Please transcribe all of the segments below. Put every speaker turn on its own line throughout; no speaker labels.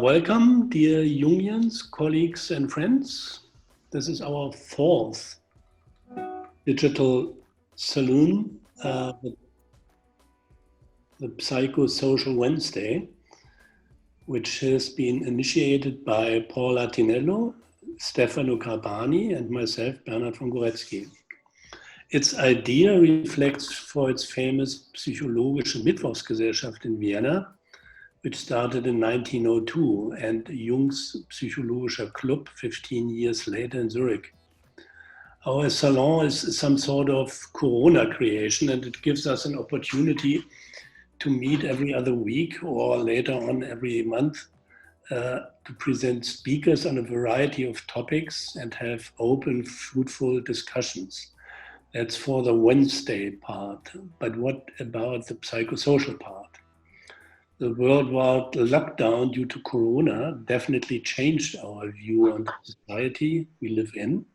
Welcome, dear unions, colleagues, and friends. This is our fourth digital saloon, the Psychosocial Wednesday, which has been initiated by Paula Tinello, Stefano Carbani, and myself, Bernhard von Goretzky. Its idea reflects for its famous Psychologische Mittwochsgesellschaft in Vienna, which started in 1902, and Jung's Psychologischer Club 15 years later in Zurich. Our salon is some sort of Corona creation, and it gives us an opportunity to meet every other week or later on every month to present speakers on a variety of topics and have open, fruitful discussions. That's for the Wednesday part. But what about the psychosocial part? The worldwide lockdown due to Corona definitely changed our view on the society we live in,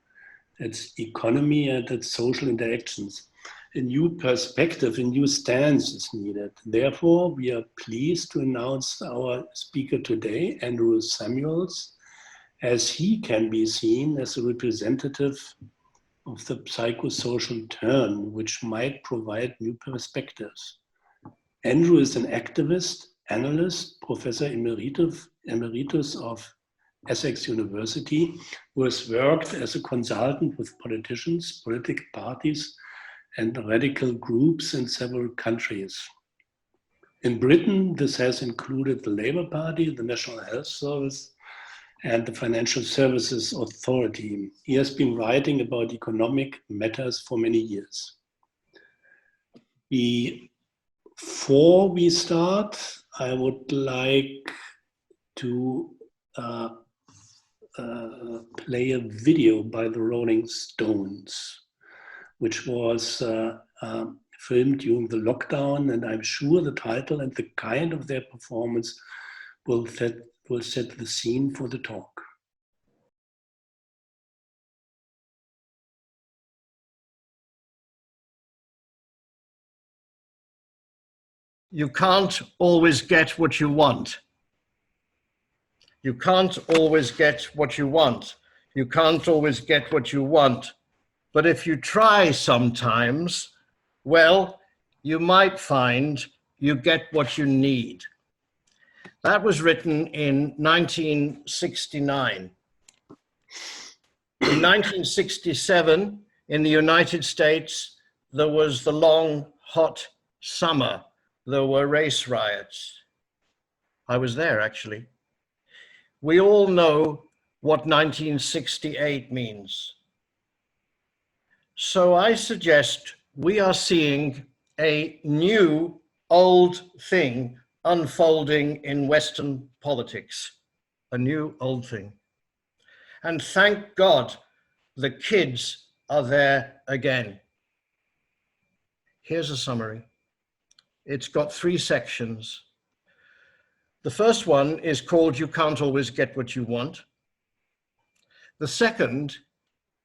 its economy and its social interactions. A new perspective, a new stance is needed. Therefore, we are pleased to announce our speaker today, Andrew Samuels, as he can be seen as a representative of the psychosocial turn, which might provide new perspectives. Andrew is an activist, analyst, professor emeritus of Essex University, who has worked as a consultant with politicians, political parties, and radical groups in several countries. In Britain, this has included the Labour Party, the National Health Service, and the Financial Services Authority. He has been writing about economic matters for many years. Before we start, I would like to play a video by the Rolling Stones, which was filmed during the lockdown, and I'm sure the title and the kind of their performance will set the scene for the talk.
You can't always get what you want. You can't always get what you want. You can't always get what you want. But if you try sometimes, well, you might find you get what you need. That was written in 1969. In 1967, in the United States, there was the long, hot summer. There were race riots. I was there, actually. We all know what 1968 means. So I suggest we are seeing a new old thing unfolding in Western politics, a new old thing. And thank God the kids are there again. Here's a summary. It's got 3 sections. The first one is called You Can't Always Get What You Want. The second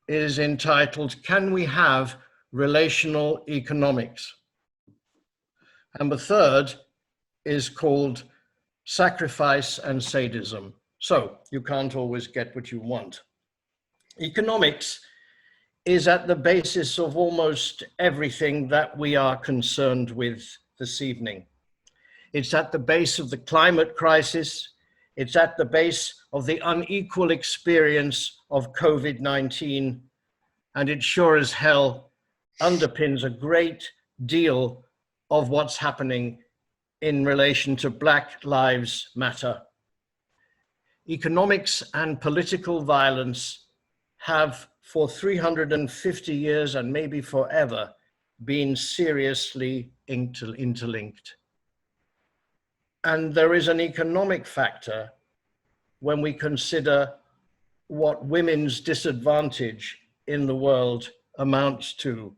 is entitled Can We Have Relational Economics? And the third is called Sacrifice and Sadism. So you can't always get what you want. Economics is at the basis of almost everything that we are concerned with this evening. It's at the base of the climate crisis. It's at the base of the unequal experience of COVID-19. And it sure as hell underpins a great deal of what's happening in relation to Black Lives Matter. Economics and political violence have for 350 years and maybe forever been seriously interlinked. And there is an economic factor when we consider what women's disadvantage in the world amounts to.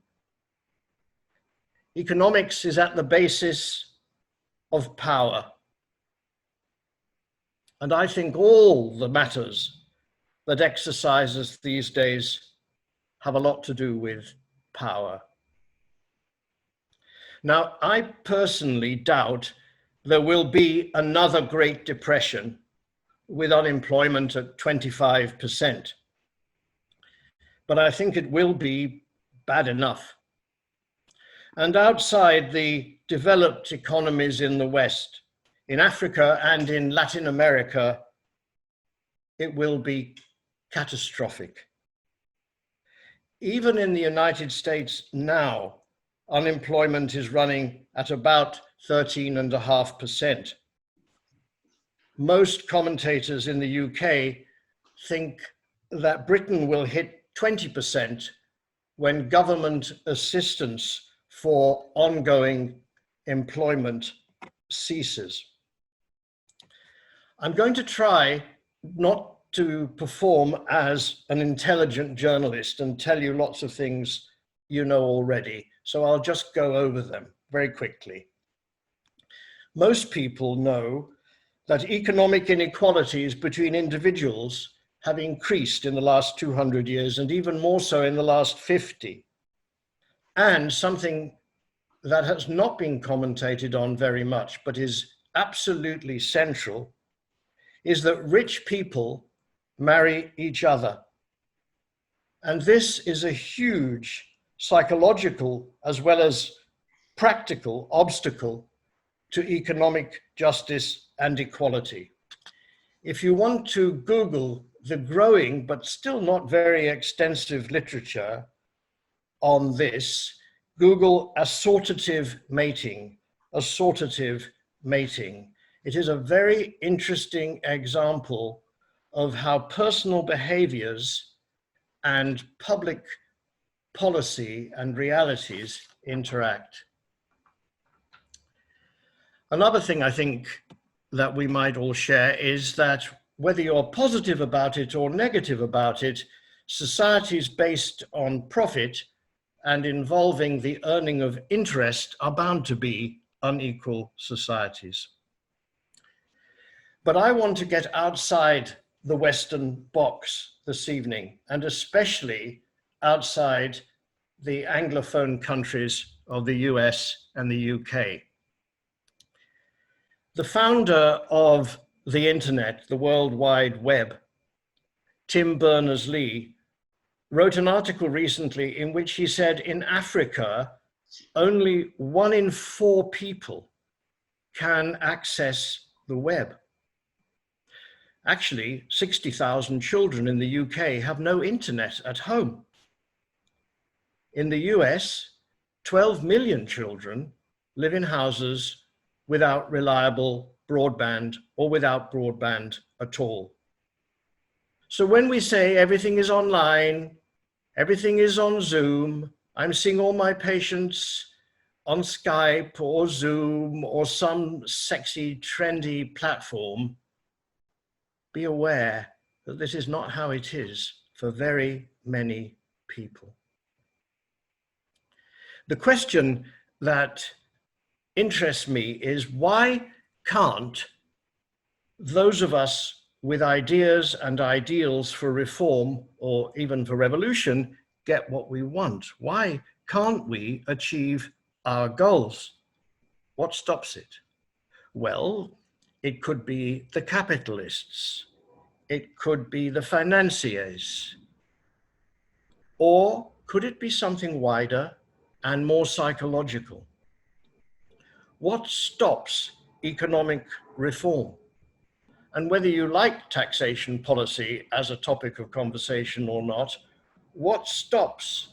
Economics is at the basis of power. And I think all the matters that exercise us these days have a lot to do with power. Now, I personally doubt there will be another Great Depression with unemployment at 25%. But I think it will be bad enough. And outside the developed economies in the West, in Africa and in Latin America, it will be catastrophic. Even in the United States now, unemployment is running at about 13.5%. Most commentators in the UK think that Britain will hit 20% when government assistance for ongoing employment ceases. I'm going to try not to perform as an intelligent journalist and tell you lots of things you know already, so I'll just go over them very quickly. Most people know that economic inequalities between individuals have increased in the last 200 years and even more so in the last 50. And something that has not been commentated on very much, but is absolutely central, is that rich people marry each other. And this is a huge psychological as well as practical obstacle to economic justice and equality. If you want to Google the growing but still not very extensive literature on this, Google assortative mating, assortative mating. It is a very interesting example of how personal behaviors and public policy and realities interact. Another thing I think that we might all share is that whether you're positive about it or negative about it, societies based on profit and involving the earning of interest are bound to be unequal societies. But I want to get outside the Western box this evening, and especially outside the Anglophone countries of the US and the UK. The founder of the internet, the World Wide Web, Tim Berners-Lee, wrote an article recently in which he said in Africa, only 1 in 4 people can access the web. Actually, 60,000 children in the UK have no internet at home. In the US, 12 million children live in houses without reliable broadband or without broadband at all. So when we say everything is online, everything is on Zoom, I'm seeing all my patients on Skype or Zoom or some sexy, trendy platform, be aware that this is not how it is for very many people. The question that interests me is, why can't those of us with ideas and ideals for reform or even for revolution get what we want? Why can't we achieve our goals? What stops it? Well, it could be the capitalists. It could be the financiers. Or could it be something wider and more psychological? What stops economic reform? And whether you like taxation policy as a topic of conversation or not, what stops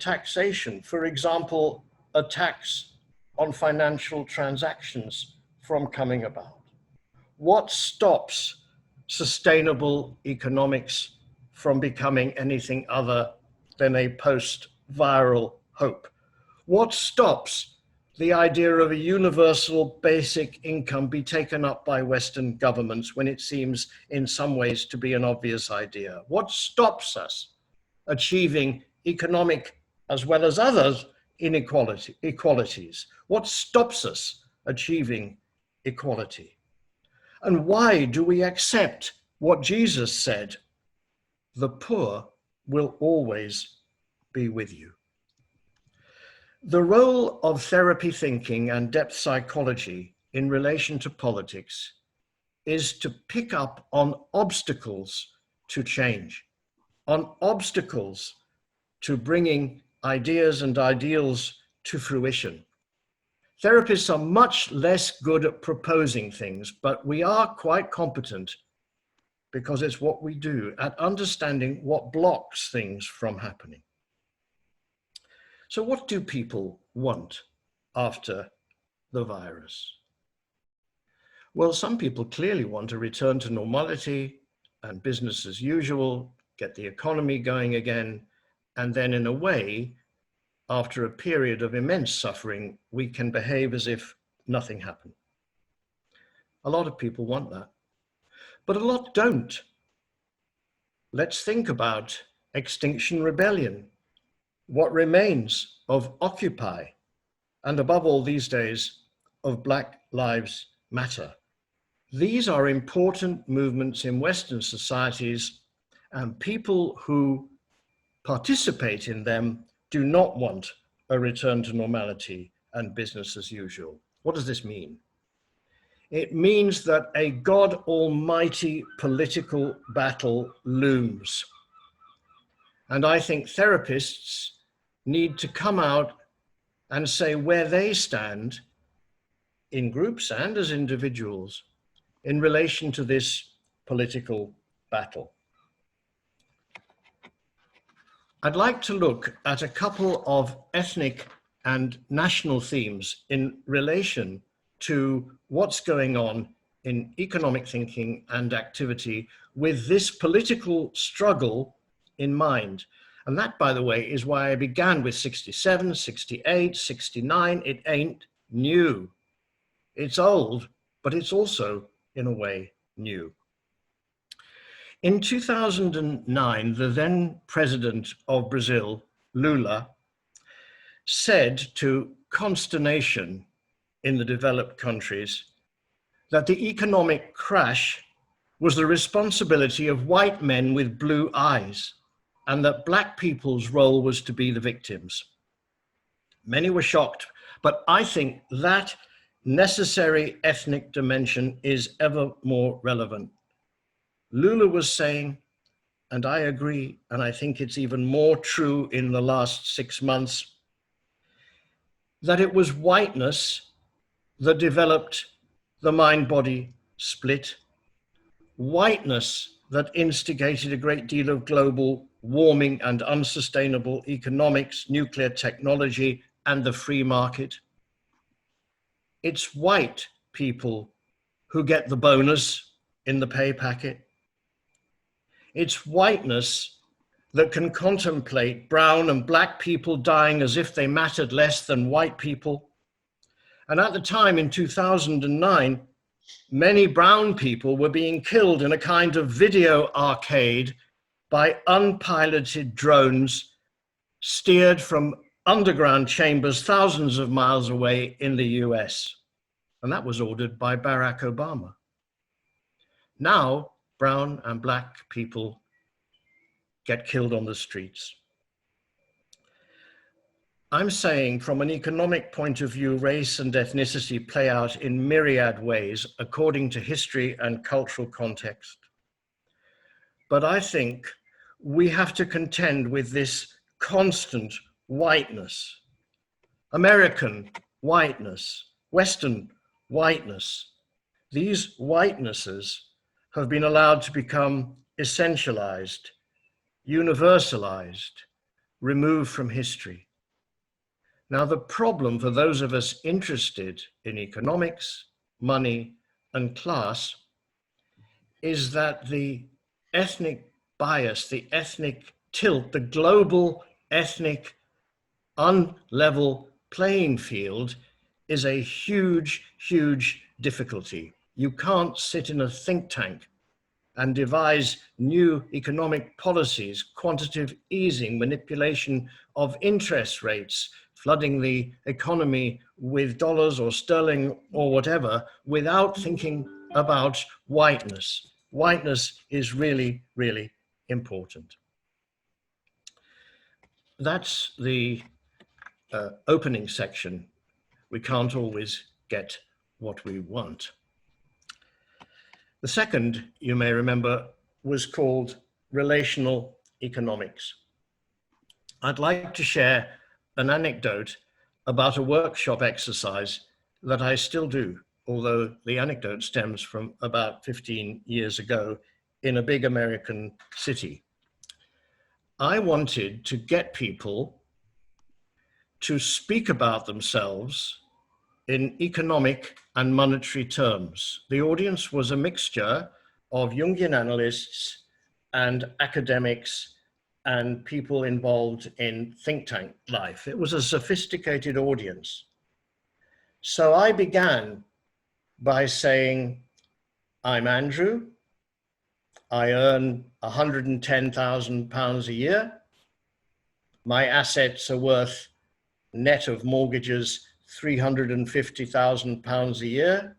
taxation? For example, a tax on financial transactions from coming about. What stops sustainable economics from becoming anything other than a post-viral hope? What stops the idea of a universal basic income be taken up by Western governments when it seems in some ways to be an obvious idea? What stops us achieving economic as well as other equalities? What stops us achieving equality? And why do we accept what Jesus said? The poor will always be with you. The role of therapy thinking and depth psychology in relation to politics is to pick up on obstacles to change, on obstacles to bringing ideas and ideals to fruition. Therapists are much less good at proposing things, but we are quite competent, because it's what we do, at understanding what blocks things from happening. So what do people want after the virus? Well, some people clearly want a return to normality and business as usual, get the economy going again, and then in a way, after a period of immense suffering, we can behave as if nothing happened. A lot of people want that, but a lot don't. Let's think about Extinction Rebellion, what remains of Occupy, and above all these days, of Black Lives Matter. These are important movements in Western societies, and people who participate in them do not want a return to normality and business as usual. What does this mean? It means that a God Almighty political battle looms. And I think therapists need to come out and say where they stand in groups and as individuals in relation to this political battle. I'd like to look at a couple of ethnic and national themes in relation to what's going on in economic thinking and activity with this political struggle in mind. And that, by the way, is why I began with 67, 68, 69. It ain't new. It's old, but it's also, in a way, new. In 2009, the then president of Brazil, Lula, said to consternation in the developed countries that the economic crash was the responsibility of white men with blue eyes, and that Black people's role was to be the victims. Many were shocked, but I think that necessary ethnic dimension is ever more relevant. Lula was saying, and I agree, and I think it's even more true in the last 6 months, that it was whiteness that developed the mind-body split, whiteness that instigated a great deal of global warming and unsustainable economics, nuclear technology, and the free market. It's white people who get the bonus in the pay packet. It's whiteness that can contemplate brown and Black people dying as if they mattered less than white people. And at the time in 2009, many brown people were being killed in a kind of video arcade by unpiloted drones steered from underground chambers thousands of miles away in the US. And that was ordered by Barack Obama. Now, brown and Black people get killed on the streets. I'm saying from an economic point of view, race and ethnicity play out in myriad ways according to history and cultural context. But I think we have to contend with this constant whiteness, American whiteness, Western whiteness. These whitenesses have been allowed to become essentialized, universalized, removed from history. Now, the problem for those of us interested in economics, money, and class is that the ethnic bias, the ethnic tilt, the global ethnic unlevel playing field is a huge, huge difficulty. You can't sit in a think tank and devise new economic policies, quantitative easing, manipulation of interest rates, flooding the economy with dollars or sterling or whatever, without thinking about whiteness. Whiteness is really, really important. That's the opening section. We can't always get what we want. The second, you may remember, was called Relational Economics. I'd like to share an anecdote about a workshop exercise that I still do, although the anecdote stems from about 15 years ago in a big American city. I wanted to get people to speak about themselves in economic and monetary terms. The audience was a mixture of Jungian analysts and academics and people involved in think tank life. It was a sophisticated audience. So I began by saying, I'm Andrew. I earn £110,000 a year. My assets are worth, net of mortgages, £350,000 a year.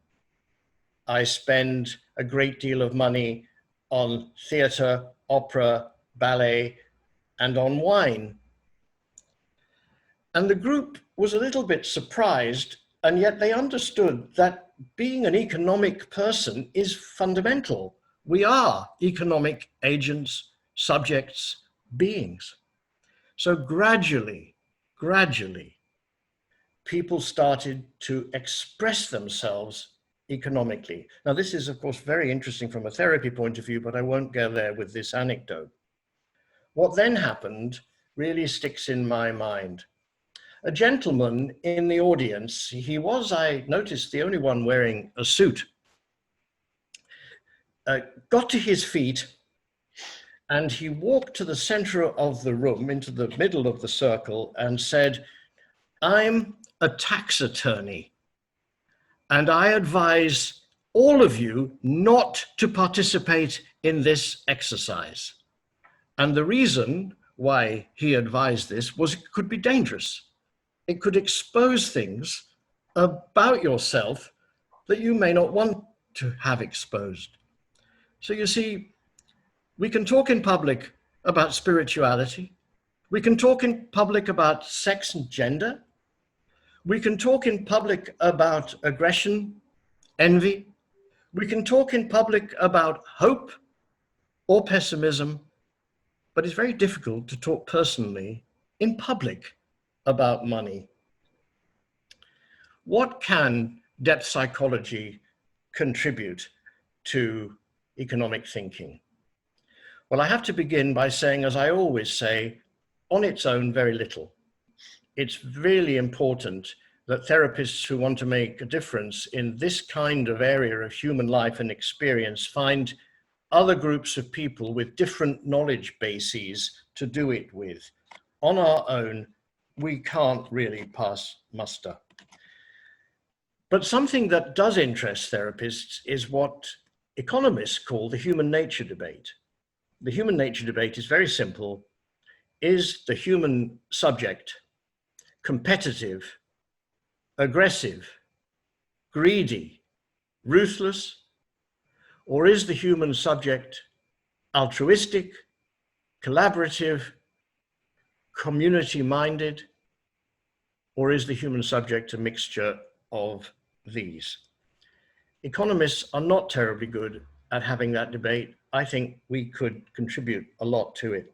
I spend a great deal of money on theatre, opera, ballet, and on wine. And the group was a little bit surprised, and yet they understood that being an economic person is fundamental. We are economic agents, subjects, beings. So gradually, people started to express themselves economically. Now, this is, of course, very interesting from a therapy point of view, but I won't go there with this anecdote. What then happened really sticks in my mind. A gentleman in the audience, he was, I noticed, the only one wearing a suit, got to his feet and he walked to the center of the room, into the middle of the circle, and said, I'm a tax attorney, and I advise all of you not to participate in this exercise. And the reason why he advised this was it could be dangerous. It could expose things about yourself that you may not want to have exposed. So you see, we can talk in public about spirituality. We can talk in public about sex and gender. We can talk in public about aggression, envy. We can talk in public about hope or pessimism, but it's very difficult to talk personally in public about money. What can depth psychology contribute to economic thinking? Well, I have to begin by saying, as I always say, on its own, very little. It's really important that therapists who want to make a difference in this kind of area of human life and experience find other groups of people with different knowledge bases to do it with. On our own, we can't really pass muster. But something that does interest therapists is what economists call the human nature debate. The human nature debate is very simple. Is the human subject competitive, aggressive, greedy, ruthless, or is the human subject altruistic, collaborative, community-minded, or is the human subject a mixture of these? Economists are not terribly good at having that debate. I think we could contribute a lot to it.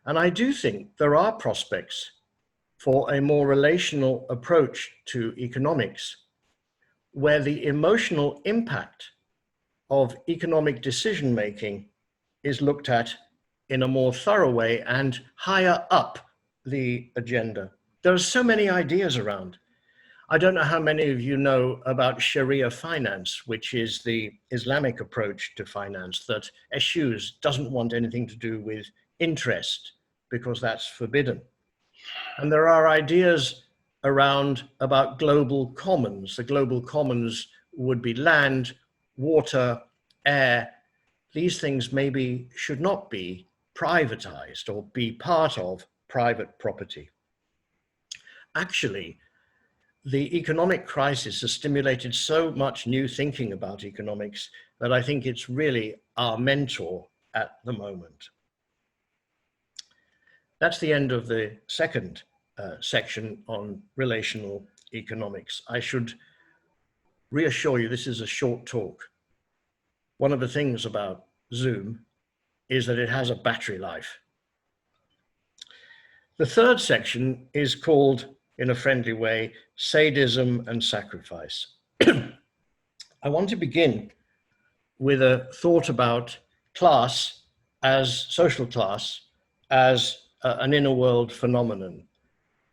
And I do think there are prospects for a more relational approach to economics, where the emotional impact of economic decision-making is looked at in a more thorough way and higher up the agenda. There are so many ideas around. I don't know how many of you know about Sharia finance, which is the Islamic approach to finance that eschews, doesn't want anything to do with interest because that's forbidden. And there are ideas around about global commons. The global commons would be land, water, air. These things maybe should not be privatized or be part of private property. Actually, the economic crisis has stimulated so much new thinking about economics that I think it's really our mentor at the moment. That's the end of the second section on relational economics. I should reassure you, this is a short talk. one of the things about Zoom is that it has a battery life. The third section is called, in a friendly way, sadism and sacrifice. I want to begin with a thought about class as social class, as an inner world phenomenon.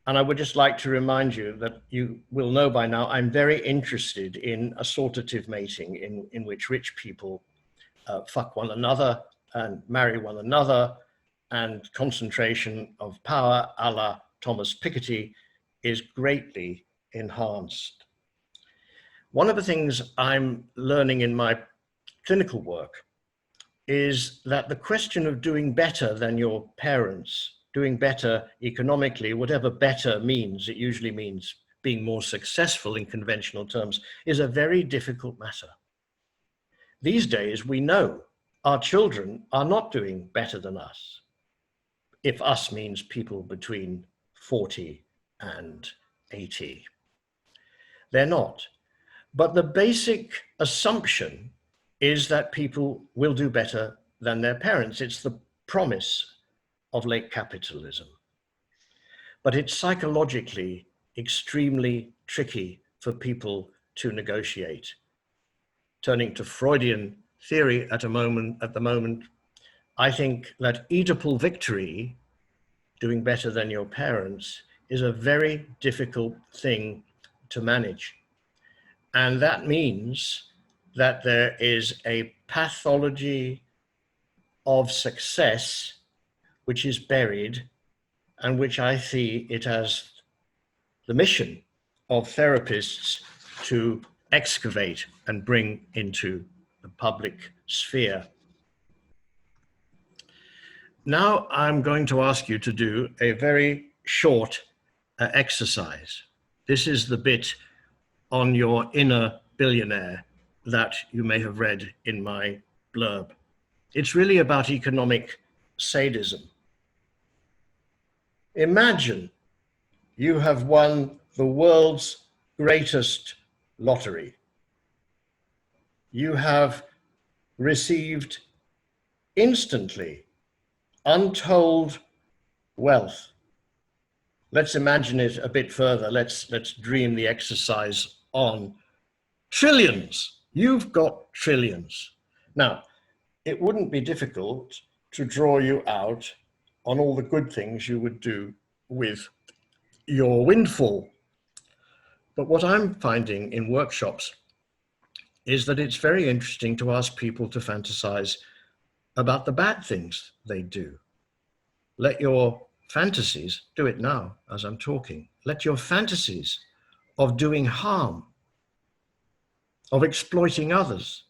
And I would just like to remind you that you will know by now, I'm very interested in assortative mating, in which rich people fuck one another and marry one another, and concentration of power, a la Thomas Piketty, is greatly enhanced. One of the things I'm learning in my clinical work is that the question of doing better than your parents, doing better economically, whatever better means, it usually means being more successful in conventional terms, is a very difficult matter. These days, we know our children are not doing better than us. If us means people between 40 and 80. They're not. But the basic assumption is that people will do better than their parents. It's the promise of late capitalism. But it's psychologically extremely tricky for people to negotiate. Turning to Freudian theory at the moment, I think that Oedipal victory, doing better than your parents, is a very difficult thing to manage. And that means that there is a pathology of success which is buried, and which I see it as the mission of therapists to excavate and bring into the public sphere. Now I'm going to ask you to do a very short exercise. This is the bit on your inner billionaire that you may have read in my blurb. It's really about economic sadism. Imagine you have won the world's greatest lottery. You have received instantly untold wealth. Let's imagine it a bit further. Let's dream the exercise on. Trillions. You've got trillions. Now, it wouldn't be difficult to draw you out on all the good things you would do with your windfall. But what I'm finding in workshops is that it's very interesting to ask people to fantasize about the bad things they do. Let your fantasies, do it now as I'm talking, let your fantasies of doing harm, of exploiting others,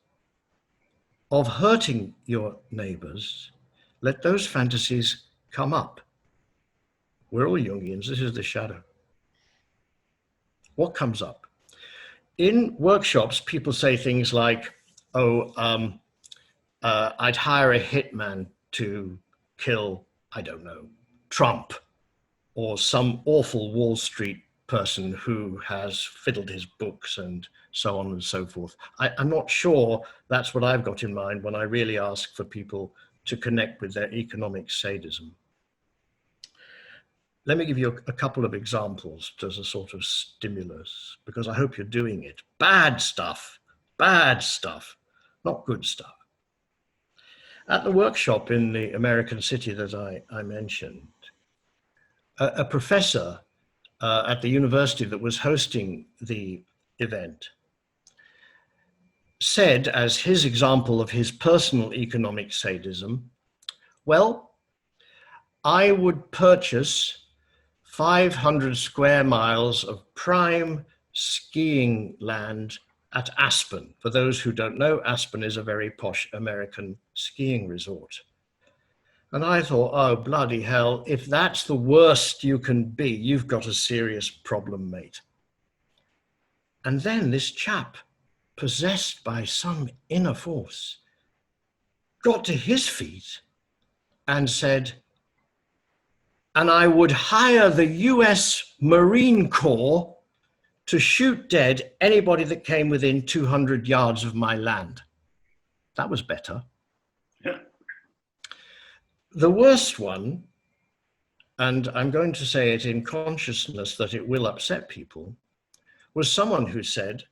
of hurting your neighbors, let those fantasies come up. We're all Jungians, this is the shadow. What comes up? In workshops, people say things like, I'd hire a hitman to kill, I don't know, Trump, or some awful Wall Street person who has fiddled his books and so on and so forth. I'm not sure that's what I've got in mind when I really ask for people to connect with their economic sadism. Let me give you a couple of examples as a sort of stimulus, because I hope you're doing it. Bad stuff, not good stuff. At the workshop in the American city that I mentioned, a professor at the university that was hosting the event said, as his example of his personal economic sadism, well, I would purchase 500 square miles of prime skiing land at Aspen. For those who don't know, Aspen is a very posh American skiing resort. And I thought, oh, bloody hell, if that's the worst you can be, you've got a serious problem, mate. And then this chap, possessed by some inner force, got to his feet and said, and I would hire the US Marine Corps to shoot dead anybody that came within 200 yards of my land. That was better.
Yeah.
The worst one, and I'm going to say it in consciousness that it will upset people, was someone who said,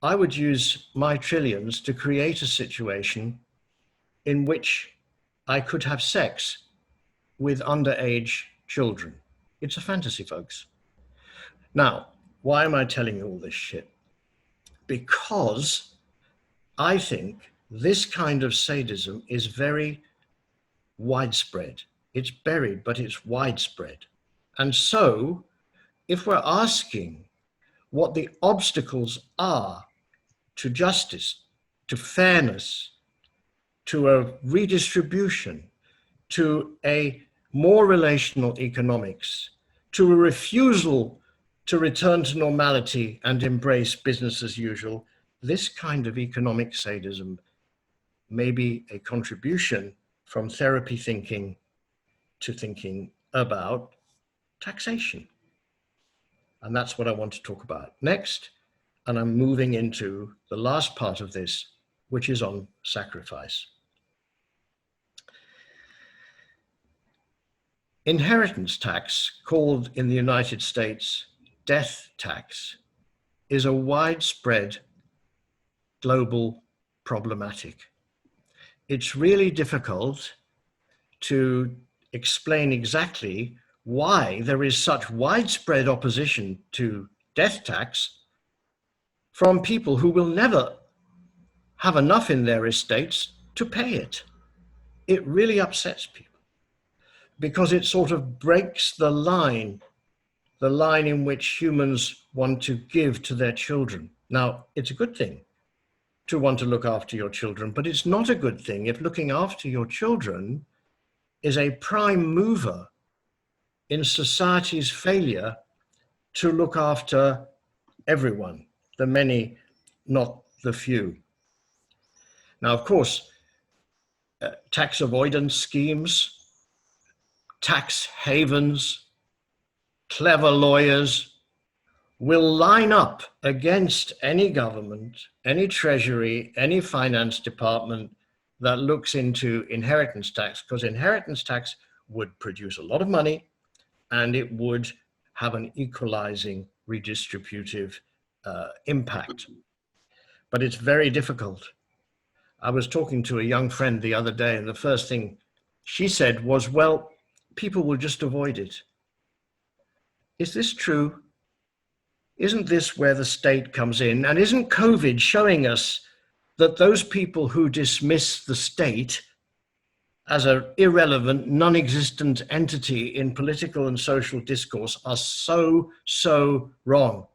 I would use my trillions to create a situation in which I could have sex with underage children. It's a fantasy, folks. Now, why am I telling you all this shit? Because I think this kind of sadism is very widespread. It's buried, but it's widespread. And so, if we're asking what the obstacles are to justice, to fairness, to a redistribution, to a more relational economics, to a refusal to return to normality and embrace business as usual, this kind of economic sadism may be a contribution from therapy thinking to thinking about taxation. And that's what I want to talk about next. And I'm moving into the last part of this, which is on sacrifice. Inheritance tax, called in the United States death tax, is a widespread global problematic. It's really difficult to explain exactly why there is such widespread opposition to death tax from people who will never have enough in their estates to pay it. It really upsets people because it sort of breaks the line in which humans want to give to their children. Now, it's a good thing to want to look after your children, but it's not a good thing if looking after your children is a prime mover in society's failure to look after everyone, the many, not the few. Now, of course, tax avoidance schemes, tax havens, clever lawyers will line up against any government, any treasury, any finance department that looks into inheritance tax, because inheritance tax would produce a lot of money and it would have an equalizing redistributive impact. But it's very difficult. I was talking to a young friend the other day, and the first thing she said was, well, people will just avoid it. Is this true? Isn't this where the state comes in? And isn't COVID showing us that those people who dismiss the state as an irrelevant, non-existent entity in political and social discourse are so wrong?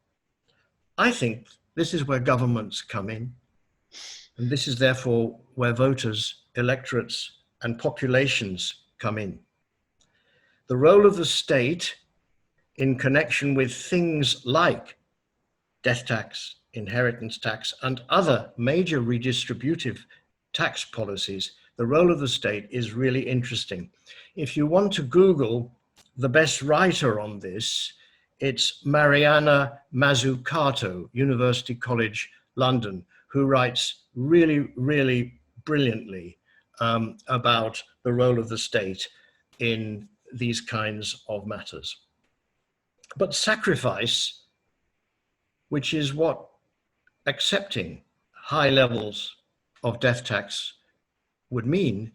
I think this is where governments come in. And this is therefore where voters, electorates, and populations come in. The role of the state in connection with things like death tax, inheritance tax, and other major redistributive tax policies, the role of the state is really interesting. If you want to Google the best writer on this, it's Mariana Mazzucato, University College London, who writes really brilliantly about the role of the state in these kinds of matters. But sacrifice, which is what accepting high levels of death tax would mean,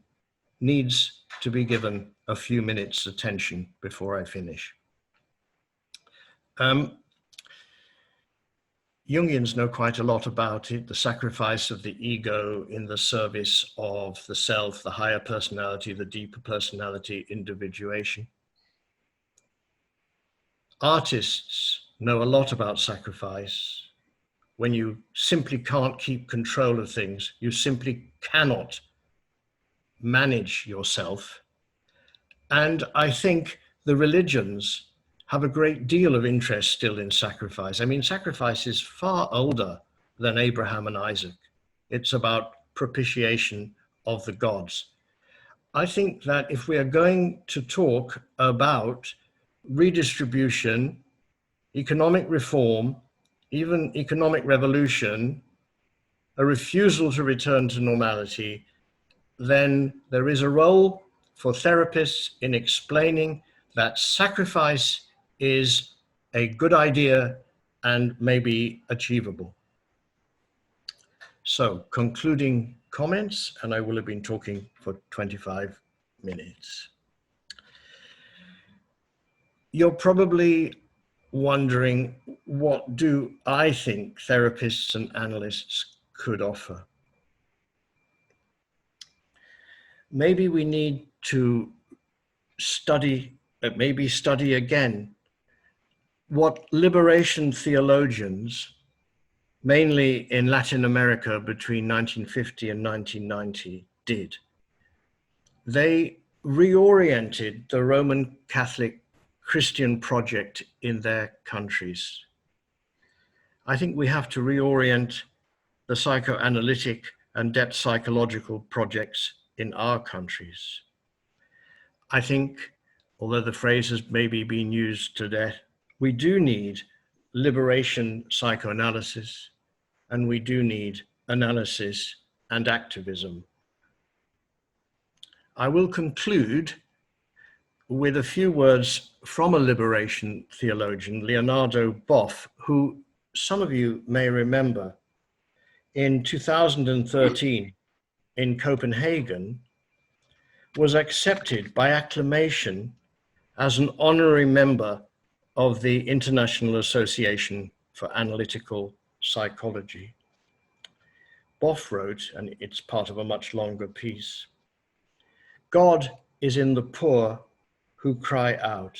needs to be given a few minutes attention before I finish. Jungians know quite a lot about it, the sacrifice of the ego in the service of the self, the higher personality, the deeper personality, individuation. Artists know a lot about sacrifice. When you simply can't keep control of things, you simply cannot manage yourself. And I think the religions have a great deal of interest still in sacrifice. I mean, sacrifice is far older than Abraham and Isaac. It's about propitiation of the gods. I think that if we are going to talk about redistribution, economic reform, even economic revolution, a refusal to return to normality, then there is a role for therapists in explaining that sacrifice is a good idea and maybe achievable. So, concluding comments, and I will have been talking for 25 minutes. You're probably wondering, what do I think therapists and analysts could offer? Maybe we need to study again what liberation theologians, mainly in Latin America between 1950 and 1990, did. They reoriented the Roman Catholic Christian project in their countries. I think we have to reorient the psychoanalytic and depth psychological projects in our countries. I think, although the phrase has maybe been used to death, we do need liberation psychoanalysis, and we do need analysis and activism. I will conclude with a few words from a liberation theologian, Leonardo Baath, who some of you may remember in 2013 in Copenhagen was accepted by acclamation as an honorary member of the International Association for Analytical Psychology. Baath wrote, and it's part of a much longer piece, God is in the poor who cry out,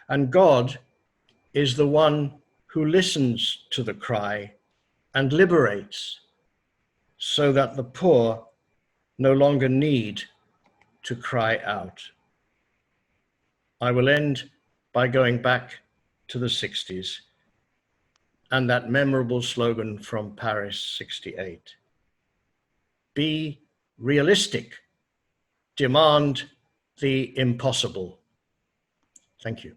and God is the one who listens to the cry and liberates, so that the poor no longer need to cry out. I will end by going back to the 60s and that memorable slogan from Paris 68. Be realistic, demand the impossible. Thank you.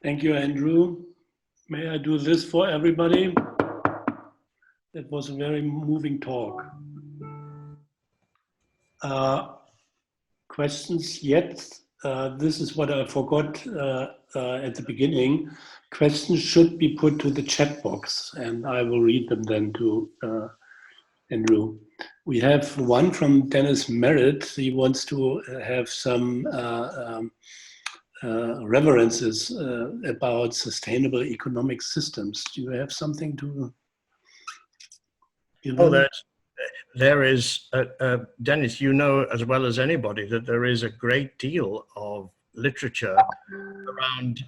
Thank you, Andrew. May I do this for everybody? That was a very moving talk. Questions yet? This is what I forgot at the beginning. Questions should be put to the chat box, and I will read them then to Andrew. We have one from Dennis Merritt. He wants to have some references about sustainable economic systems. Do you have something to give?
Oh, there is, Dennis, you know as well as anybody that there is a great deal of literature around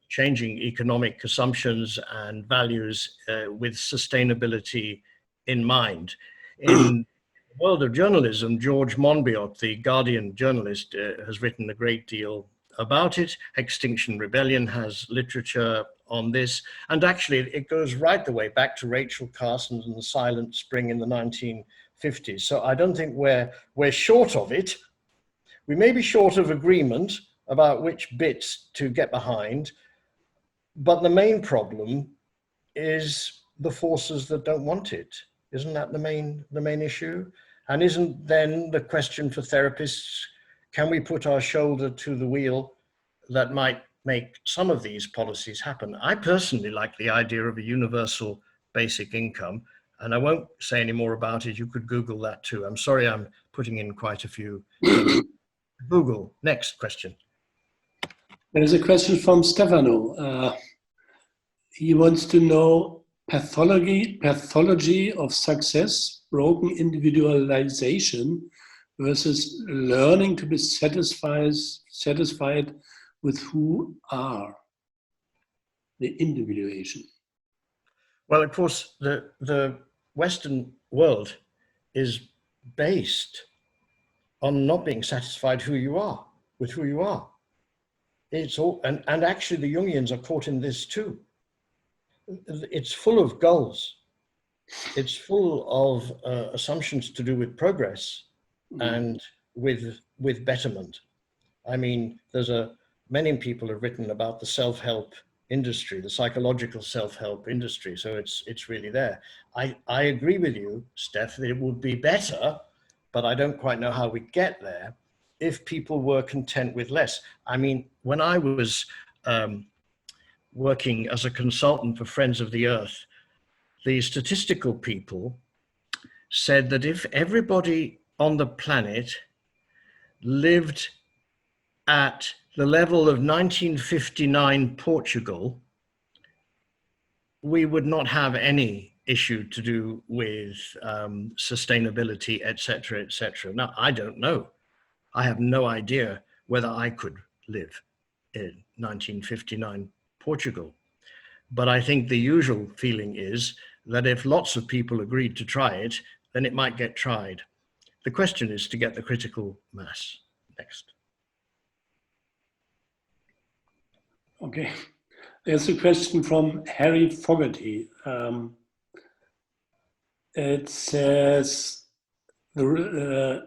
changing economic assumptions and values with sustainability in mind. In the world of journalism, George Monbiot, the Guardian journalist, has written a great deal about it. Extinction Rebellion has literature on this, and actually it goes right the way back to Rachel Carson and the Silent Spring in the 1950s. So I don't think we're short of it. We may be short of agreement about which bits to get behind, but the main problem is the forces that don't want it. Isn't that the main issue? And isn't then the question for therapists, can we put our shoulder to the wheel that might make some of these policies happen? I personally like the idea of a universal basic income, and I won't say any more about it. You could Google that too. I'm sorry I'm putting in quite a few things. Google, next question.
There's a question from Stefano. He wants to know pathology of success, broken individualization versus learning to be satisfied with who are, the individuation.
Well, of course, the Western world is based on not being satisfied with who you are. It's all, and actually the Jungians are caught in this too. It's full of goals. It's full of assumptions to do with progress and with betterment. I mean, many people have written about the self-help industry, the psychological self-help industry. So it's really there. I agree with you, Steph, that it would be better, but I don't quite know how we get there if people were content with less. I mean, when I was working as a consultant for Friends of the Earth, the statistical people said that if everybody on the planet lived at the level of 1959 Portugal, we would not have any issue to do with sustainability, et cetera, et cetera. Now, I don't know. I have no idea whether I could live in 1959 Portugal. But I think the usual feeling is that if lots of people agreed to try it, then it might get tried. The question is to get the critical mass. Next.
Okay. There's a question from Harry Fogarty. It says, the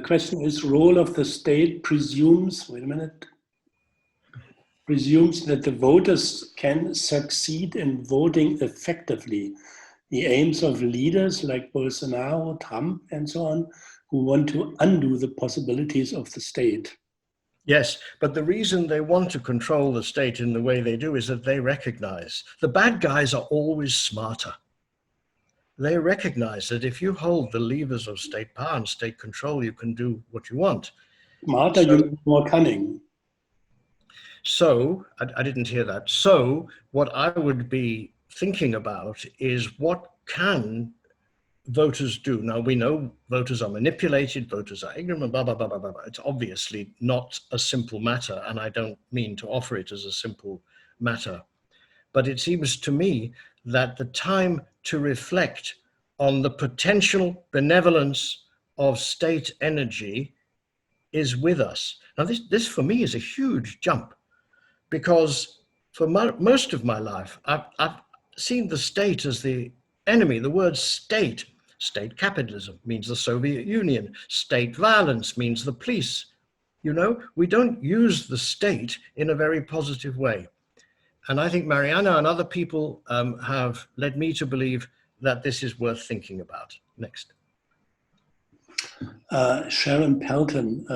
question is, role of the state presumes, wait a minute, presumes that the voters can succeed in voting effectively. The aims of leaders like Bolsonaro, Trump, and so on, who want to undo the possibilities of the state.
Yes, but the reason they want to control the state in the way they do is that they recognize the bad guys are always smarter. They recognize that if you hold the levers of state power and state control, you can do what you want.
Smarter, you mean more cunning.
So, I didn't hear that. So, what I would be thinking about is what can voters do? Now, we know voters are manipulated, voters are ignorant, blah, blah, blah, blah, blah. It's obviously not a simple matter, and I don't mean to offer it as a simple matter. But it seems to me that the time to reflect on the potential benevolence of state energy is with us. Now, this for me is a huge jump, because for most of my life, I've seen the state as the enemy. The word state capitalism means the Soviet Union. State violence means the police. You know, we don't use the state in a very positive way. And I think Mariana and other people have led me to believe that this is worth thinking about. Next.
Sharon Pelton.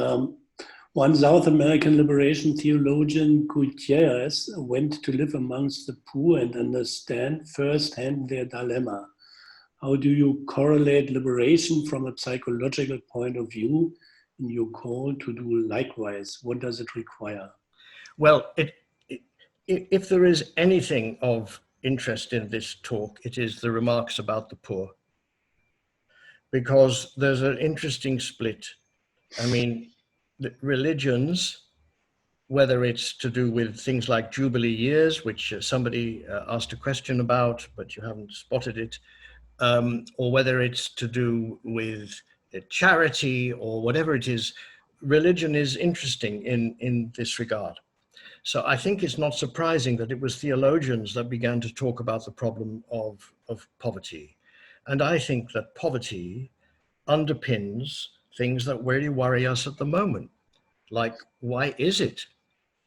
One South American liberation theologian, Gutierrez, went to live amongst the poor and understand firsthand their dilemma. How do you correlate liberation from a psychological point of view in your call to do likewise? What does it require?
Well, if there is anything of interest in this talk, it is the remarks about the poor. Because there's an interesting split. I mean, the religions, whether it's to do with things like Jubilee years, which somebody asked a question about, but you haven't spotted it, or whether it's to do with charity or whatever it is, religion is interesting in this regard. So I think it's not surprising that it was theologians that began to talk about the problem of poverty. And I think that poverty underpins things that really worry us at the moment. Like, why is it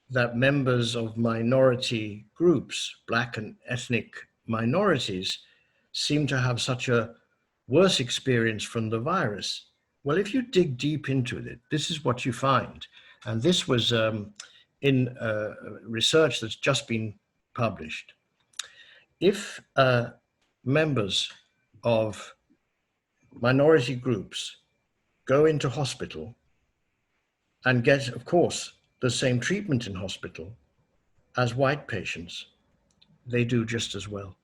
that members of minority groups, Black and ethnic minorities, seem to have such a worse experience from the virus? Well, if you dig deep into it, this is what you find. And this was in research that's just been published. If members of minority groups go into hospital and get, of course, the same treatment in hospital as white patients, they do just as well.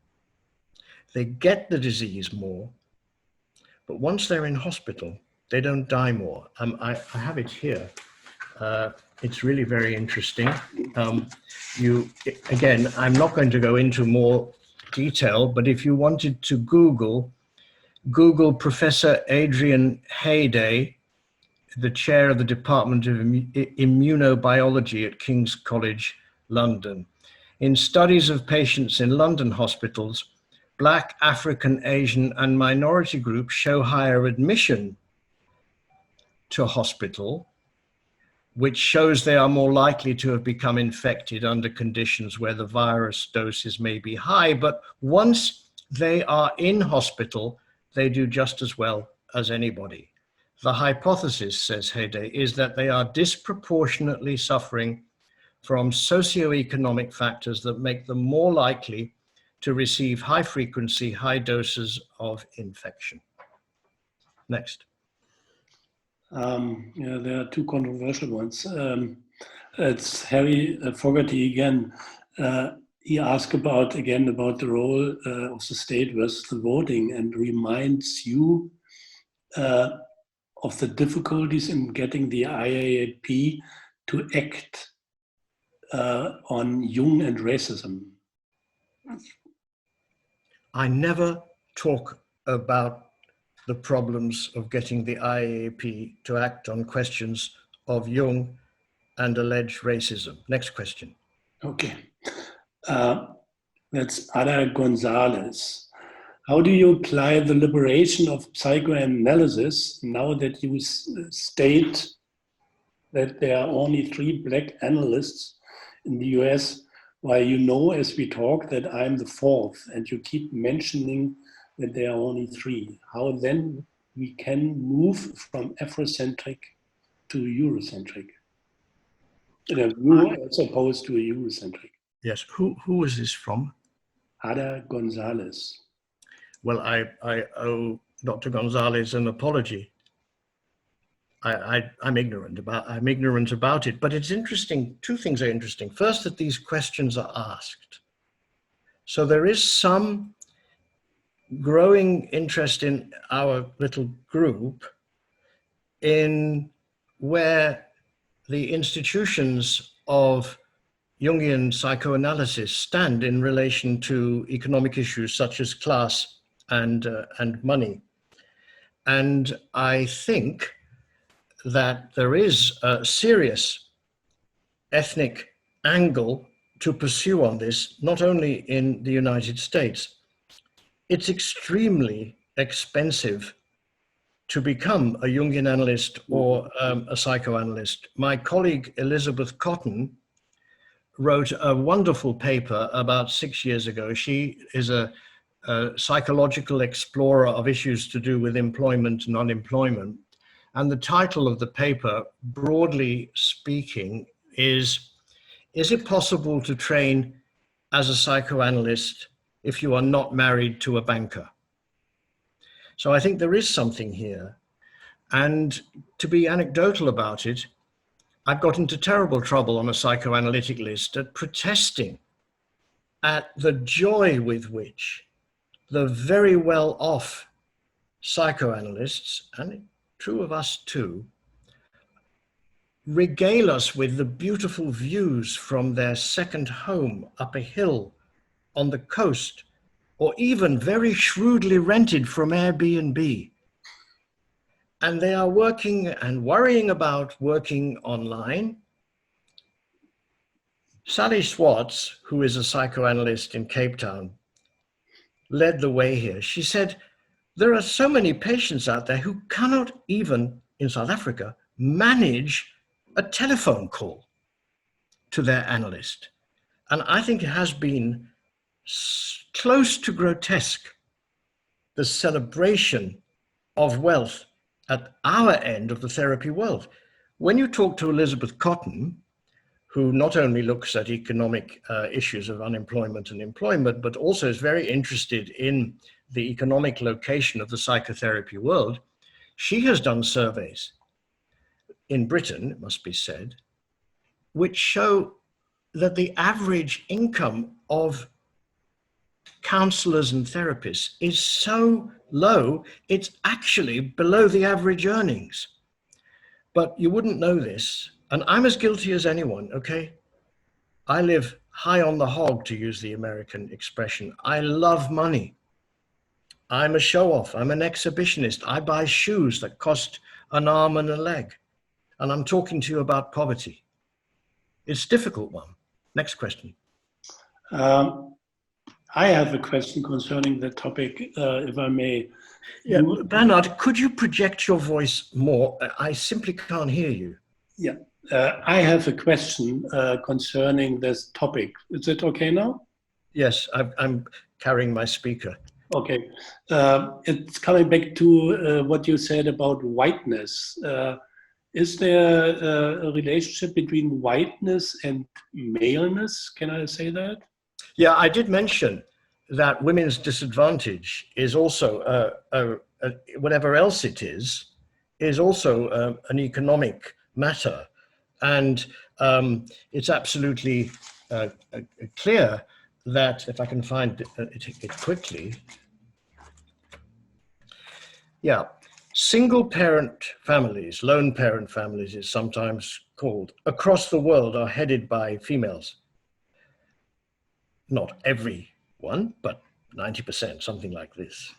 They get the disease more, but once they're in hospital, they don't die more. I have it here. It's really very interesting. Again, I'm not going to go into more detail, but if you wanted to Google Professor Adrian Hayday, the chair of the Department of Immunobiology at King's College, London. In studies of patients in London hospitals, Black, African, Asian, and minority groups show higher admission to hospital which shows they are more likely to have become infected under conditions where the virus doses may be high. But once they are in hospital, they do just as well as anybody. The hypothesis, says Hede, is that they are disproportionately suffering from socioeconomic factors that make them more likely to receive high frequency, high doses of infection. Next.
Yeah, there are two controversial ones. It's Harry Fogarty again. He asked about the role of the state versus the voting, and reminds you of the difficulties in getting the IAAP to act on Jung and racism.
I never talk about the problems of getting the IAAP to act on questions of Jung and alleged racism. Next question.
Okay. That's Ada Gonzalez. How do you apply the liberation of psychoanalysis now that you state that there are only 3 Black analysts in the US, while you know as we talk that I'm the 4th, and you keep mentioning that there are only 3? How then we can move from Afrocentric to Eurocentric, in a view as opposed to a Eurocentric?
Yes, who is this from?
Ada Gonzalez.
Well, I owe Dr. Gonzalez an apology. I'm ignorant about it, but it's interesting. 2 things are interesting. First, that these questions are asked. So there is some growing interest in our little group in where the institutions of Jungian psychoanalysis stand in relation to economic issues such as class and money. And I think that there is a serious ethnic angle to pursue on this, not only in the United States. It's extremely expensive to become a Jungian analyst or a psychoanalyst. My colleague Elizabeth Cotton wrote a wonderful paper about 6 years ago. She is a psychological explorer of issues to do with employment and unemployment. And the title of the paper, broadly speaking, is it possible to train as a psychoanalyst if you are not married to a banker? So I think there is something here. And to be anecdotal about it, I've got into terrible trouble on a psychoanalytic list at protesting at the joy with which the very well-off psychoanalysts, and true of us too, regale us with the beautiful views from their second home up a hill on the coast, or even very shrewdly rented from Airbnb. And they are working and worrying about working online. Sally Swartz, who is a psychoanalyst in Cape Town, led the way here. She said, there are so many patients out there who cannot even, in South Africa, manage a telephone call to their analyst. And I think it has been close to grotesque, the celebration of wealth at our end of the therapy world. When you talk to Elizabeth Cotton, who not only looks at economic issues of unemployment and employment, but also is very interested in the economic location of the psychotherapy world, she has done surveys in Britain, it must be said, which show that the average income of counselors and therapists is so low, it's actually below the average earnings. But you wouldn't know this, and I'm as guilty as anyone, okay? I live high on the hog, to use the American expression. I love money. I'm a show-off, I'm an exhibitionist. I buy shoes that cost an arm and a leg. And I'm talking to you about poverty. It's a difficult one. Next question.
I have a question concerning the topic, if I may.
Yeah, Bernard, could you project your voice more? I simply can't hear you.
Yeah, I have a question concerning this topic. Is it okay now?
Yes, I'm carrying my speaker.
Okay. It's coming back to what you said about whiteness. Is there a relationship between whiteness and maleness? Can I say that?
Yeah, I did mention that women's disadvantage is also, whatever else it is also an economic matter. And it's absolutely clear that, if I can find it quickly, yeah, single parent families, lone parent families is sometimes called, across the world are headed by females. Not every one, but 90%, something like this.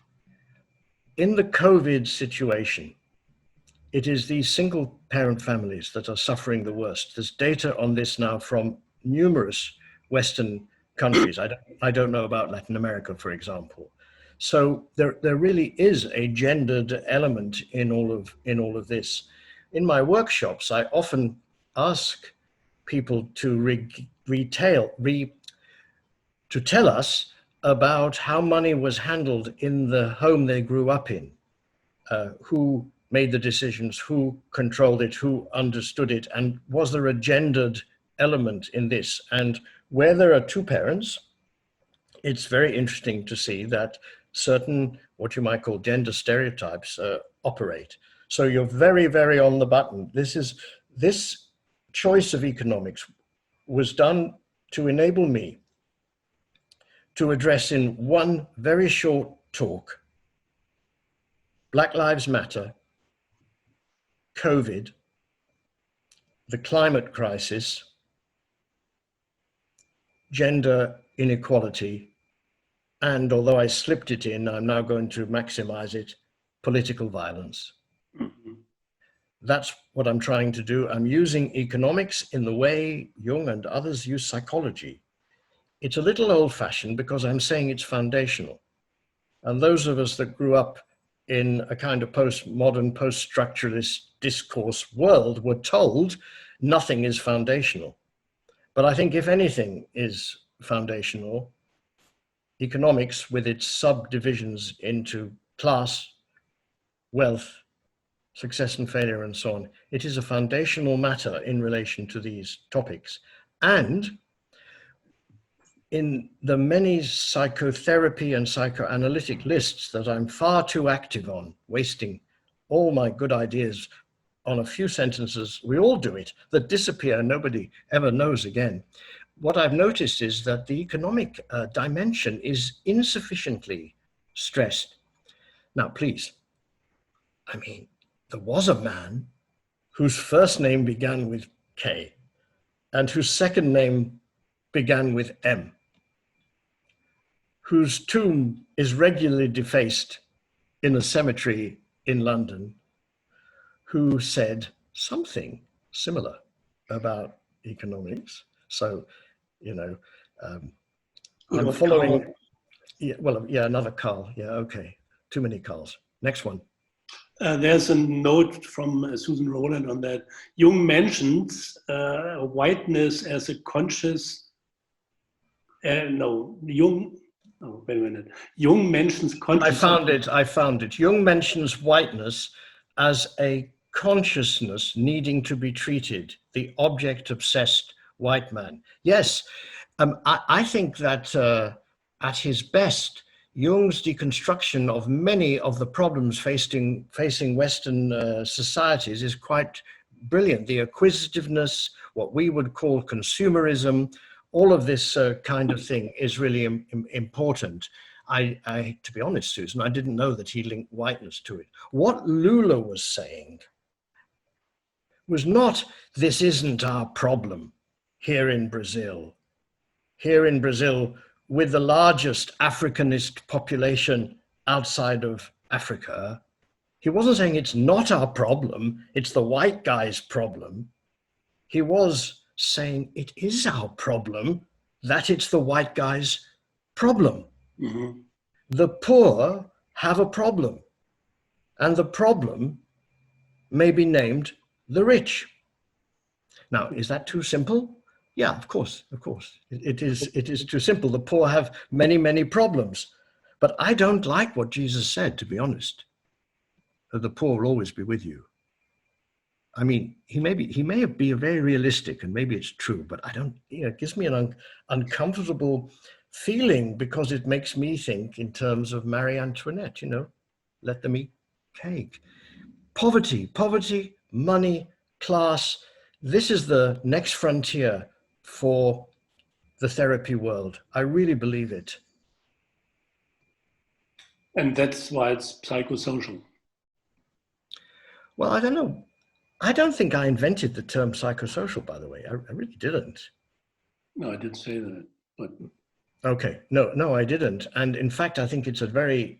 In the COVID situation, it is these single parent families that are suffering the worst. There's data on this now from numerous Western countries. I don't know about Latin America, for example. So there really is a gendered element in all of this. In my workshops, I often ask people to to tell us about how money was handled in the home they grew up in, who made the decisions, who controlled it, who understood it, and was there a gendered element in this? And where there are two parents, it's very interesting to see that certain, what you might call gender stereotypes, operate. So you're very, very on the button. This choice of economics was done to enable me to address in one very short talk Black Lives Matter, COVID, the climate crisis, gender inequality, and although I slipped it in, I'm now going to maximize it, political violence.
Mm-hmm.
That's what I'm trying to do. I'm using economics in the way Jung and others use psychology. It's a little old-fashioned because I'm saying it's foundational. And those of us that grew up in a kind of postmodern, post-structuralist discourse world were told nothing is foundational. But I think if anything is foundational, economics with its subdivisions into class, wealth, success and failure, and so on, it is a foundational matter in relation to these topics. And in the many psychotherapy and psychoanalytic lists that I'm far too active on, wasting all my good ideas on a few sentences, we all do it, that disappear, nobody ever knows again. What I've noticed is that the economic dimension is insufficiently stressed. Now, please, I mean, there was a man whose first name began with K and whose second name began with M, whose tomb is regularly defaced in a cemetery in London, who said something similar about economics. So, you know, I'm following. Yeah, well, yeah, another Carl. Yeah, okay. Too many Carls. Next one.
There's a note from Susan Rowland on that. Jung mentions whiteness as a conscious. No, Jung. Oh, wait a minute. Jung mentions consciousness.
I found it. Jung mentions whiteness as a consciousness needing to be treated, the object-obsessed white man. Yes, I think that at his best, Jung's deconstruction of many of the problems facing Western societies is quite brilliant. The acquisitiveness, what we would call consumerism, all of this kind of thing is really important. I, to be honest, Susan, I didn't know that he linked whiteness to it. What Lula was saying was not, this isn't our problem here in Brazil. Here in Brazil, with the largest Africanist population outside of Africa, he wasn't saying it's not our problem, it's the white guy's problem. He was saying it is our problem, that it's the white guy's problem.
Mm-hmm.
The poor have a problem, and the problem may be named the rich. Now, is that too simple? Yeah, of course, of course. It is too simple. The poor have many, many problems. But I don't like what Jesus said, to be honest. That the poor will always be with you. I mean, he may be very realistic, and maybe it's true, but I don't, it gives me an uncomfortable feeling, because it makes me think in terms of Marie Antoinette, let them eat cake. Poverty, money, class. This is the next frontier for the therapy world. I really believe it.
And that's why it's psychosocial.
Well, I don't know. I don't think I invented the term psychosocial, by the way. I really didn't.
No, I didn't say that, but.
Okay, no, I didn't. And in fact, I think it's a very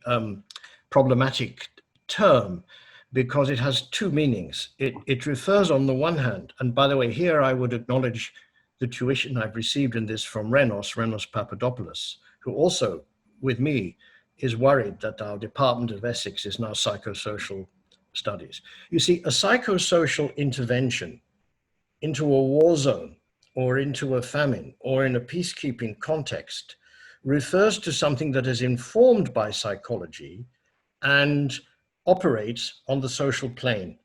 problematic term, because it has two meanings. It refers on the one hand, and by the way, here I would acknowledge the tuition I've received in this from Renos Papadopoulos, who also, with me, is worried that our Department of Essex is now psychosocial studies. You see, a psychosocial intervention into a war zone or into a famine or in a peacekeeping context refers to something that is informed by psychology and operates on the social plane.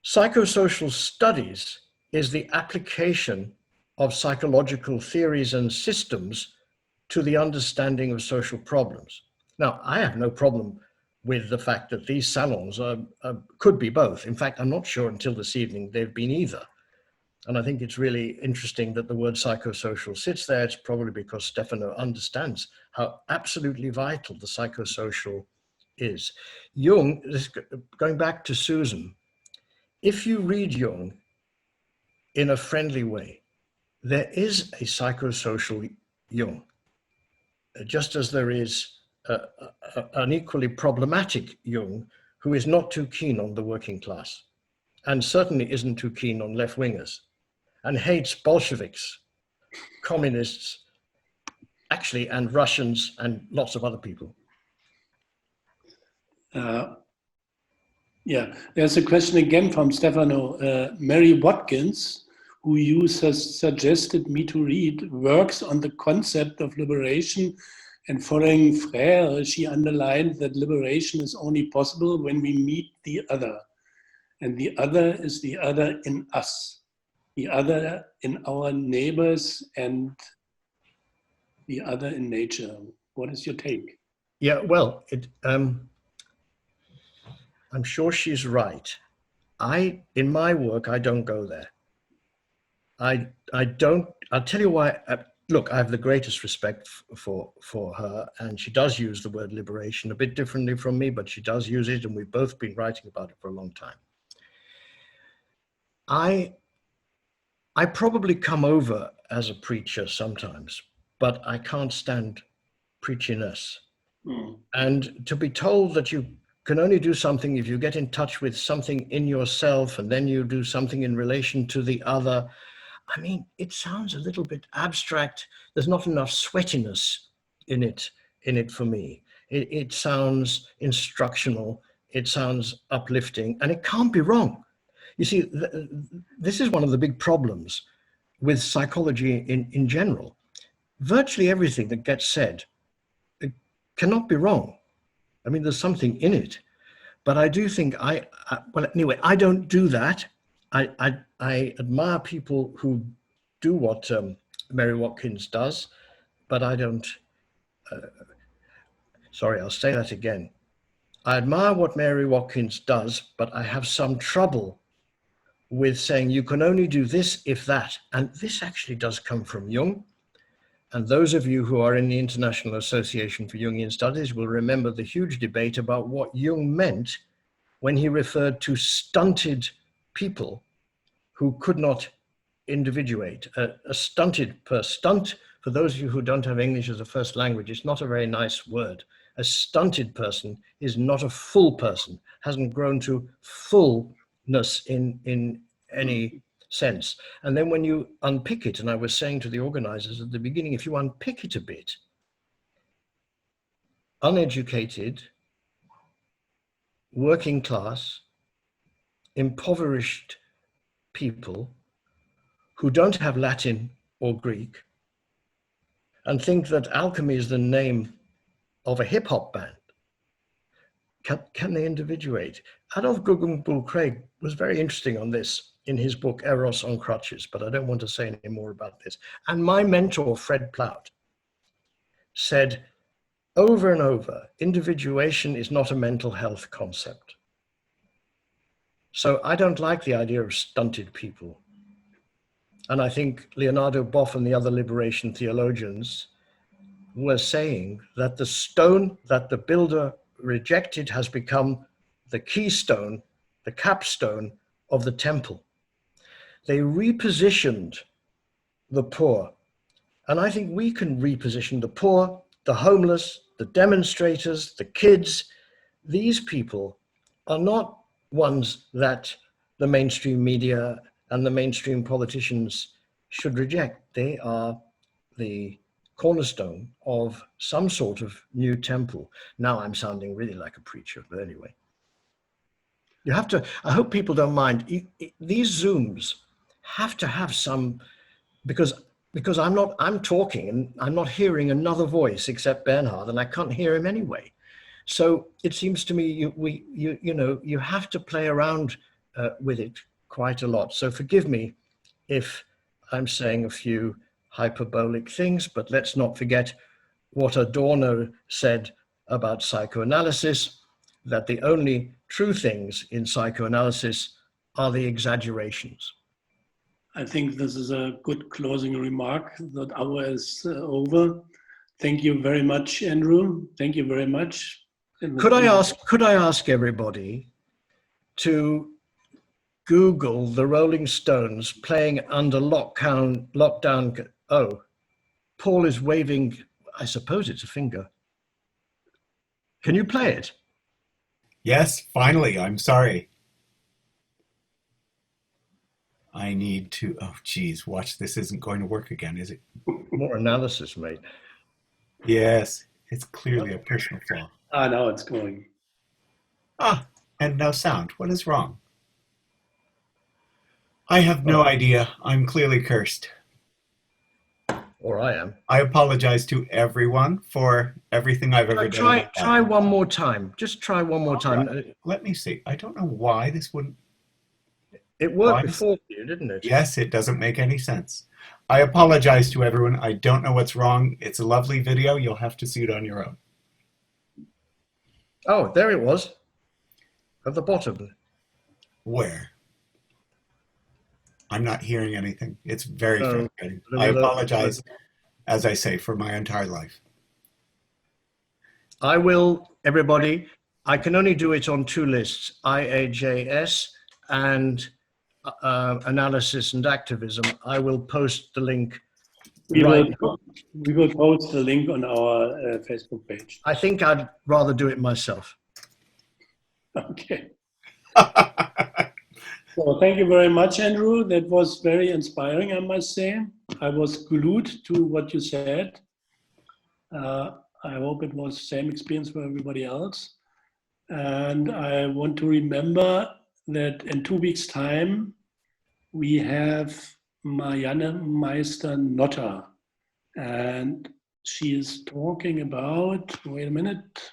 Psychosocial studies is the application of psychological theories and systems to the understanding of social problems. Now, I have no problem with the fact that these salons could be both. In fact, I'm not sure until this evening they've been either. And I think it's really interesting that the word psychosocial sits there. It's probably because Stefano understands how absolutely vital the psychosocial is. Jung, going back to Susan, if you read Jung in a friendly way, there is a psychosocial Jung, just as there is an equally problematic Jung who is not too keen on the working class, and certainly isn't too keen on left-wingers, and hates Bolsheviks, communists, actually, and Russians, and lots of other people.
Yeah, there's a question again from Stefano. Mary Watkins, who you has suggested me to read, works on the concept of liberation, and following Frere, she underlined that liberation is only possible when we meet the other. And the other is the other in us, the other in our neighbors, and the other in nature. What is your take?
Yeah, well, I'm sure she's right. In my work, I don't go there. I don't, I'll tell you why. Look, I have the greatest respect for her, and she does use the word liberation a bit differently from me, but she does use it, and we've both been writing about it for a long time. I probably come over as a preacher sometimes, but I can't stand preachiness. And to be told that you can only do something if you get in touch with something in yourself, and then you do something in relation to the other. I mean, it sounds a little bit abstract. There's not enough sweatiness in it for me. It sounds instructional. It sounds uplifting, and it can't be wrong. You see, this is one of the big problems with psychology in general. Virtually everything that gets said, it cannot be wrong. I mean, there's something in it. But I do think well, anyway, I don't do that. I admire people who do what Mary Watkins does, but I don't, sorry, I'll say that again. I admire what Mary Watkins does, but I have some trouble with saying you can only do this if that. And this actually does come from Jung. And those of you who are in the International Association for Jungian Studies will remember the huge debate about what Jung meant when he referred to stunted people who could not individuate. A stunted person, stunt, for those of you who don't have English as a first language, it's not a very nice word. A stunted person is not a full person, hasn't grown to fullness in any sense. And then when you unpick it, and I was saying to the organizers at the beginning, if you unpick it a bit, uneducated, working class, impoverished people who don't have Latin or Greek and think that alchemy is the name of a hip hop band. Can they individuate? Adolf Guggenbull Craig was very interesting on this in his book, Eros on Crutches, but I don't want to say any more about this. And my mentor, Fred Plaut, said over and over, individuation is not a mental health concept. So I don't like the idea of stunted people. And I think Leonardo Baath and the other liberation theologians were saying that the stone that the builder rejected has become the keystone, the capstone of the temple. They repositioned the poor. And I think we can reposition the poor, the homeless, the demonstrators, the kids. These people are not ones that the mainstream media and the mainstream politicians should reject. They are the cornerstone of some sort of new temple. Now I'm sounding really like a preacher, but anyway. You have to, I hope people don't mind, these Zooms have to have some, because I'm talking and I'm not hearing another voice except Bernhard, and I can't hear him anyway. So it seems to me you have to play around with it quite a lot. So forgive me if I'm saying a few hyperbolic things, but let's not forget what Adorno said about psychoanalysis, that the only true things in psychoanalysis are the exaggerations.
I think this is a good closing remark. That hour is over. Thank you very much, Andrew. Thank you very much.
Could I ask everybody to Google the Rolling Stones playing under lockdown? Oh, Paul is waving. I suppose it's a finger. Can you play it?
Yes, finally. I'm sorry. I need to, oh geez, watch, this isn't going to work again, is it?
More analysis, mate.
Yes, it's clearly a personal flaw.
Ah, now it's going.
Ah, and no sound. What is wrong? I have no idea. I'm clearly cursed.
Or I am.
I apologize to everyone for everything I've ever done.
Try one more time. Just try one more time.
Right. Let me see. I don't know why this wouldn't.
It worked before you, didn't it?
Yes, it doesn't make any sense. I apologize to everyone. I don't know what's wrong. It's a lovely video. You'll have to see it on your own.
Oh, there it was. At the bottom.
Where? I'm not hearing anything. It's very frustrating. I apologize, as I say, for my entire life.
I will, everybody, I can only do it on two lists, IAJS and analysis and activism. I will post the link.
We will post the link on our Facebook page.
I think I'd rather do it myself.
Okay. So thank you very much, Andrew. That was very inspiring, I must say. I was glued to what you said. I hope it was the same experience for everybody else. And I want to remember that in 2 weeks' time, we have Marianne Meister-Notter. And she is talking about, wait a minute,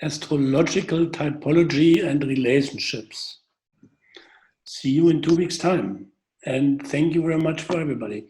astrological typology and relationships. See you in 2 weeks' time. And thank you very much for everybody.